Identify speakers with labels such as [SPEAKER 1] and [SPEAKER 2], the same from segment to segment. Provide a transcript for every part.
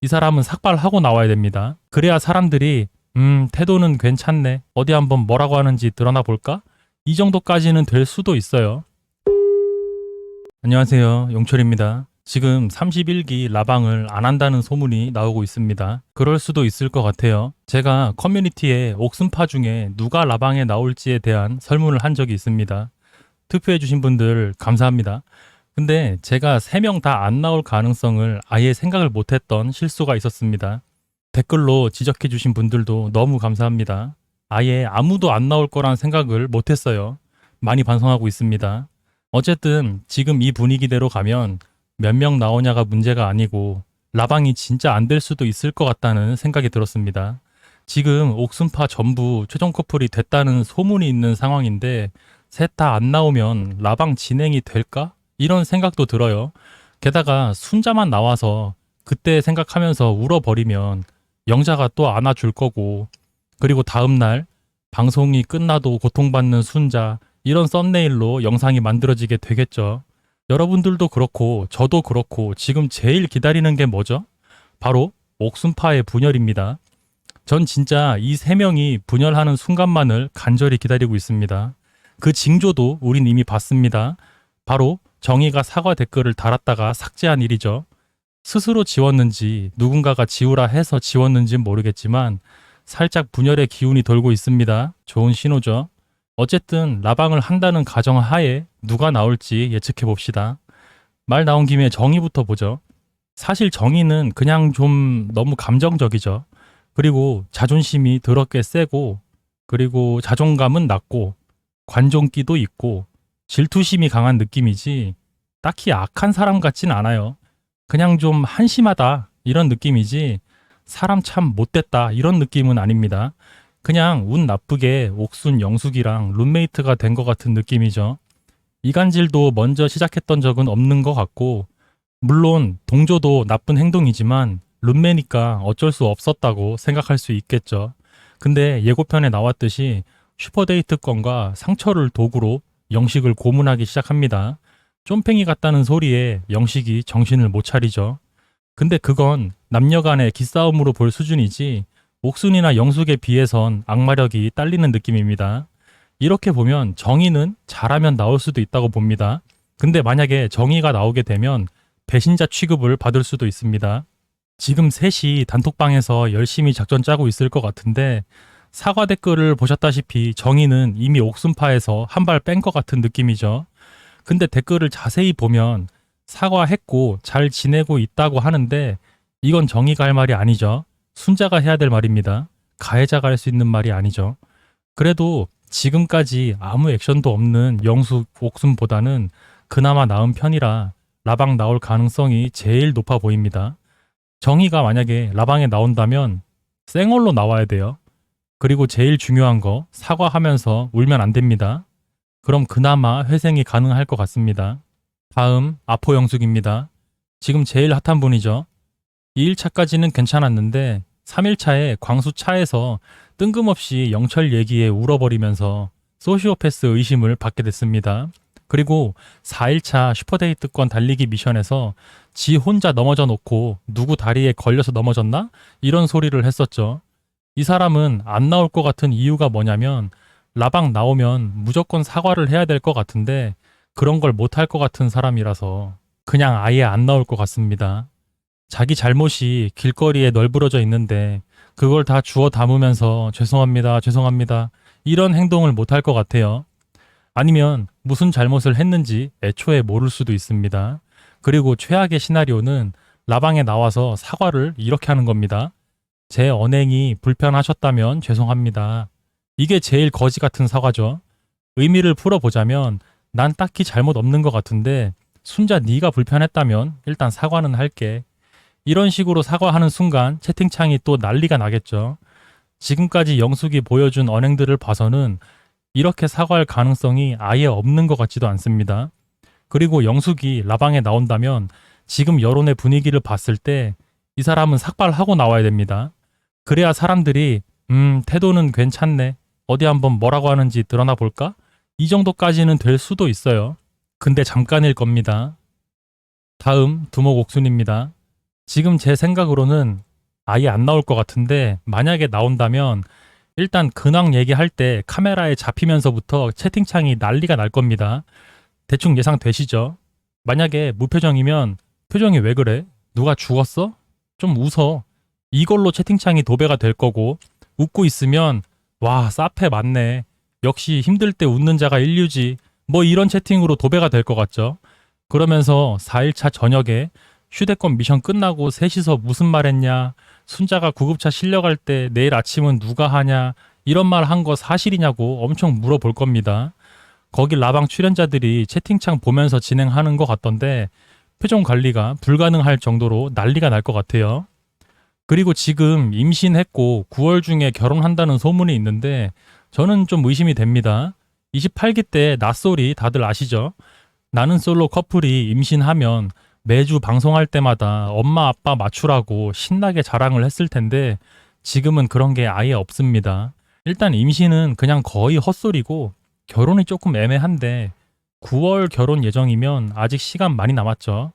[SPEAKER 1] 이 사람은 삭발하고 나와야 됩니다. 그래야 사람들이 태도는 괜찮네. 어디 한번 뭐라고 하는지 드러나 볼까? 이 정도까지는 될 수도 있어요. 안녕하세요. 용철입니다. 지금 31기 라방을 안 한다는 소문이 나오고 있습니다. 그럴 수도 있을 것 같아요. 제가 커뮤니티에 옥순파 중에 누가 라방에 나올지에 대한 설문을 한 적이 있습니다. 투표해주신 분들 감사합니다. 근데 제가 3명 다 안 나올 가능성을 아예 생각을 못했던 실수가 있었습니다. 댓글로 지적해주신 분들도 너무 감사합니다. 아예 아무도 안 나올 거란 생각을 못했어요. 많이 반성하고 있습니다. 어쨌든 지금 이 분위기대로 가면 몇 명 나오냐가 문제가 아니고 라방이 진짜 안 될 수도 있을 것 같다는 생각이 들었습니다. 지금 옥순파 전부 최종 커플이 됐다는 소문이 있는 상황인데 셋 다 안 나오면 라방 진행이 될까? 이런 생각도 들어요. 게다가 순자만 나와서 그때 생각하면서 울어버리면 영자가 또 안아줄 거고, 그리고 다음날 방송이 끝나도 고통받는 순자, 이런 썸네일로 영상이 만들어지게 되겠죠. 여러분들도 그렇고 저도 그렇고 지금 제일 기다리는 게 뭐죠? 바로 옥순파의 분열입니다. 전 진짜 이 3명이 분열하는 순간만을 간절히 기다리고 있습니다. 그 징조도 우린 이미 봤습니다. 바로 정의가 사과 댓글을 달았다가 삭제한 일이죠. 스스로 지웠는지 누군가가 지우라 해서 지웠는지는 모르겠지만 살짝 분열의 기운이 돌고 있습니다. 좋은 신호죠. 어쨌든 라방을 한다는 가정하에 누가 나올지 예측해 봅시다. 말 나온 김에 정의부터 보죠. 사실 정의는 그냥 좀 너무 감정적이죠. 그리고 자존심이 더럽게 세고, 그리고 자존감은 낮고 관종기도 있고 질투심이 강한 느낌이지 딱히 악한 사람 같진 않아요. 그냥 좀 한심하다 이런 느낌이지 사람 참 못됐다 이런 느낌은 아닙니다. 그냥 운 나쁘게 옥순 영숙이랑 룸메이트가 된 것 같은 느낌이죠. 이간질도 먼저 시작했던 적은 없는 것 같고, 물론 동조도 나쁜 행동이지만 룸메니까 어쩔 수 없었다고 생각할 수 있겠죠. 근데 예고편에 나왔듯이 슈퍼데이트권과 상처를 도구로 영식을 고문하기 시작합니다. 쫌팽이 같다는 소리에 영식이 정신을 못 차리죠. 근데 그건 남녀간의 기싸움으로 볼 수준이지 옥순이나 영숙에 비해선 악마력이 딸리는 느낌입니다. 이렇게 보면 정의는 잘하면 나올 수도 있다고 봅니다. 근데 만약에 정의가 나오게 되면 배신자 취급을 받을 수도 있습니다. 지금 셋이 단톡방에서 열심히 작전 짜고 있을 것 같은데 사과 댓글을 보셨다시피 정의는 이미 옥순파에서 한 발 뺀 것 같은 느낌이죠. 근데 댓글을 자세히 보면 사과했고 잘 지내고 있다고 하는데 이건 정의가 할 말이 아니죠. 순자가 해야 될 말입니다. 가해자가 할 수 있는 말이 아니죠. 그래도 지금까지 아무 액션도 없는 영숙, 옥순보다는 그나마 나은 편이라 라방 나올 가능성이 제일 높아 보입니다. 정의가 만약에 라방에 나온다면 쌩얼로 나와야 돼요. 그리고 제일 중요한 거 사과하면서 울면 안 됩니다. 그럼 그나마 회생이 가능할 것 같습니다. 다음 아포 영숙입니다. 지금 제일 핫한 분이죠. 2일차까지는 괜찮았는데 3일차에 광수 차에서 뜬금없이 영철 얘기에 울어버리면서 소시오패스 의심을 받게 됐습니다. 그리고 4일차 슈퍼데이트권 달리기 미션에서 지 혼자 넘어져 놓고 누구 다리에 걸려서 넘어졌나? 이런 소리를 했었죠. 이 사람은 안 나올 것 같은 이유가 뭐냐면 라방 나오면 무조건 사과를 해야 될 것 같은데 그런 걸 못할 것 같은 사람이라서 그냥 아예 안 나올 것 같습니다. 자기 잘못이 길거리에 널브러져 있는데 그걸 다 주워 담으면서 죄송합니다, 죄송합니다 이런 행동을 못할 것 같아요. 아니면 무슨 잘못을 했는지 애초에 모를 수도 있습니다. 그리고 최악의 시나리오는 라방에 나와서 사과를 이렇게 하는 겁니다. 제 언행이 불편하셨다면 죄송합니다. 이게 제일 거지 같은 사과죠. 의미를 풀어보자면 난 딱히 잘못 없는 것 같은데 순자 네가 불편했다면 일단 사과는 할게. 이런 식으로 사과하는 순간 채팅창이 또 난리가 나겠죠. 지금까지 영숙이 보여준 언행들을 봐서는 이렇게 사과할 가능성이 아예 없는 것 같지도 않습니다. 그리고 영숙이 라방에 나온다면 지금 여론의 분위기를 봤을 때 이 사람은 삭발하고 나와야 됩니다. 그래야 사람들이 태도는 괜찮네. 어디 한번 뭐라고 하는지 드러나 볼까? 이 정도까지는 될 수도 있어요. 근데 잠깐일 겁니다. 다음 두목 옥순입니다. 지금 제 생각으로는 아예 안 나올 것 같은데 만약에 나온다면 일단 근황 얘기할 때 카메라에 잡히면서부터 채팅창이 난리가 날 겁니다. 대충 예상되시죠? 만약에 무표정이면 표정이 왜 그래? 누가 죽었어? 좀 웃어. 이걸로 채팅창이 도배가 될 거고 웃고 있으면 와 사페 맞네. 역시 힘들 때 웃는 자가 인류지. 뭐 이런 채팅으로 도배가 될 것 같죠? 그러면서 4일차 저녁에 휴대폰 미션 끝나고 셋이서 무슨 말 했냐? 순자가 구급차 실려갈 때 내일 아침은 누가 하냐? 이런 말 한 거 사실이냐고 엄청 물어볼 겁니다. 거기 라방 출연자들이 채팅창 보면서 진행하는 것 같던데 표정 관리가 불가능할 정도로 난리가 날 것 같아요. 그리고 지금 임신했고 9월 중에 결혼한다는 소문이 있는데 저는 좀 의심이 됩니다. 28기 때 낯소리 다들 아시죠? 나는 솔로 커플이 임신하면 매주 방송할 때마다 엄마 아빠 맞추라고 신나게 자랑을 했을 텐데 지금은 그런 게 아예 없습니다. 일단 임신은 그냥 거의 헛소리고 결혼이 조금 애매한데 9월 결혼 예정이면 아직 시간 많이 남았죠.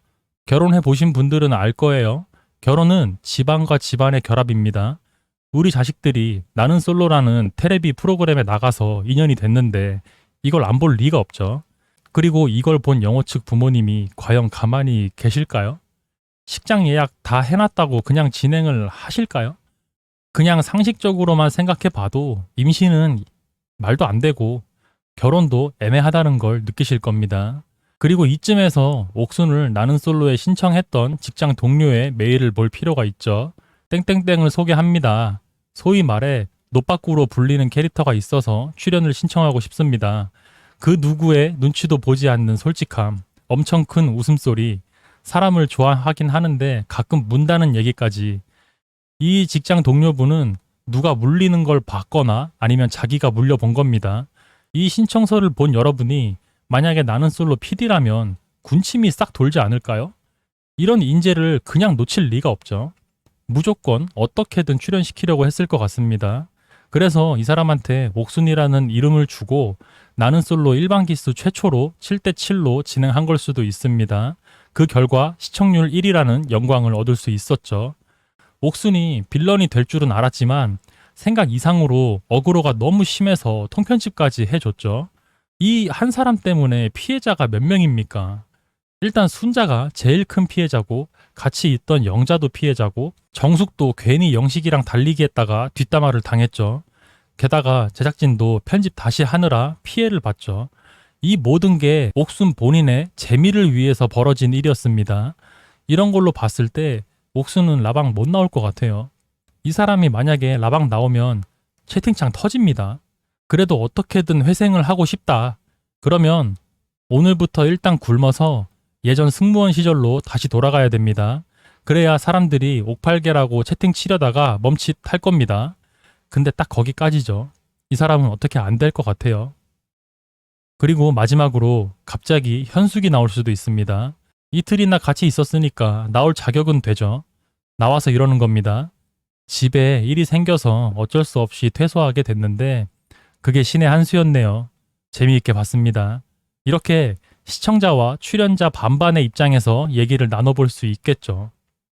[SPEAKER 1] 결혼해 보신 분들은 알 거예요. 결혼은 집안과 집안의 결합입니다. 우리 자식들이 나는 솔로라는 테레비 프로그램에 나가서 인연이 됐는데 이걸 안 볼 리가 없죠. 그리고 이걸 본 영호 측 부모님이 과연 가만히 계실까요? 식장 예약 다 해놨다고 그냥 진행을 하실까요? 그냥 상식적으로만 생각해 봐도 임신은 말도 안 되고 결혼도 애매하다는 걸 느끼실 겁니다. 그리고 이쯤에서 옥순을 나는 솔로에 신청했던 직장 동료의 메일을 볼 필요가 있죠. 땡땡땡을 소개합니다. 소위 말해 노빠꾸로 불리는 캐릭터가 있어서 출연을 신청하고 싶습니다. 그 누구의 눈치도 보지 않는 솔직함, 엄청 큰 웃음소리, 사람을 좋아하긴 하는데 가끔 문다는 얘기까지. 이 직장 동료분은 누가 물리는 걸 봤거나 아니면 자기가 물려본 겁니다. 이 신청서를 본 여러분이 만약에 나는 솔로 PD라면 군침이 싹 돌지 않을까요? 이런 인재를 그냥 놓칠 리가 없죠. 무조건 어떻게든 출연시키려고 했을 것 같습니다. 그래서 이 사람한테 옥순이라는 이름을 주고 나는 솔로 일반 기수 최초로 7대7로 진행한 걸 수도 있습니다. 그 결과 시청률 1위라는 영광을 얻을 수 있었죠. 옥순이 빌런이 될 줄은 알았지만 생각 이상으로 어그로가 너무 심해서 통편집까지 해줬죠. 이 한 사람 때문에 피해자가 몇 명입니까? 일단 순자가 제일 큰 피해자고 같이 있던 영자도 피해자고 정숙도 괜히 영식이랑 달리기 했다가 뒷담화를 당했죠. 게다가 제작진도 편집 다시 하느라 피해를 봤죠. 이 모든 게 옥순 본인의 재미를 위해서 벌어진 일이었습니다. 이런 걸로 봤을 때 옥순은 라방 못 나올 것 같아요. 이 사람이 만약에 라방 나오면 채팅창 터집니다. 그래도 어떻게든 회생을 하고 싶다. 그러면 오늘부터 일단 굶어서 예전 승무원 시절로 다시 돌아가야 됩니다. 그래야 사람들이 옥팔개라고 채팅 치려다가 멈칫할 겁니다. 근데 딱 거기까지죠. 이 사람은 어떻게 안 될 것 같아요. 그리고 마지막으로 갑자기 현숙이 나올 수도 있습니다. 이틀이나 같이 있었으니까 나올 자격은 되죠. 나와서 이러는 겁니다. 집에 일이 생겨서 어쩔 수 없이 퇴소하게 됐는데 그게 신의 한 수였네요. 재미있게 봤습니다. 이렇게 시청자와 출연자 반반의 입장에서 얘기를 나눠볼 수 있겠죠.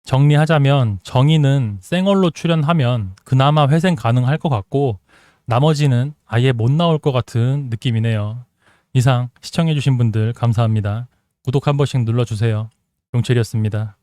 [SPEAKER 1] 정리하자면 정의는 쌩얼로 출연하면 그나마 회생 가능할 것 같고 나머지는 아예 못 나올 것 같은 느낌이네요. 이상 시청해주신 분들 감사합니다. 구독 한 번씩 눌러주세요. 용철이었습니다.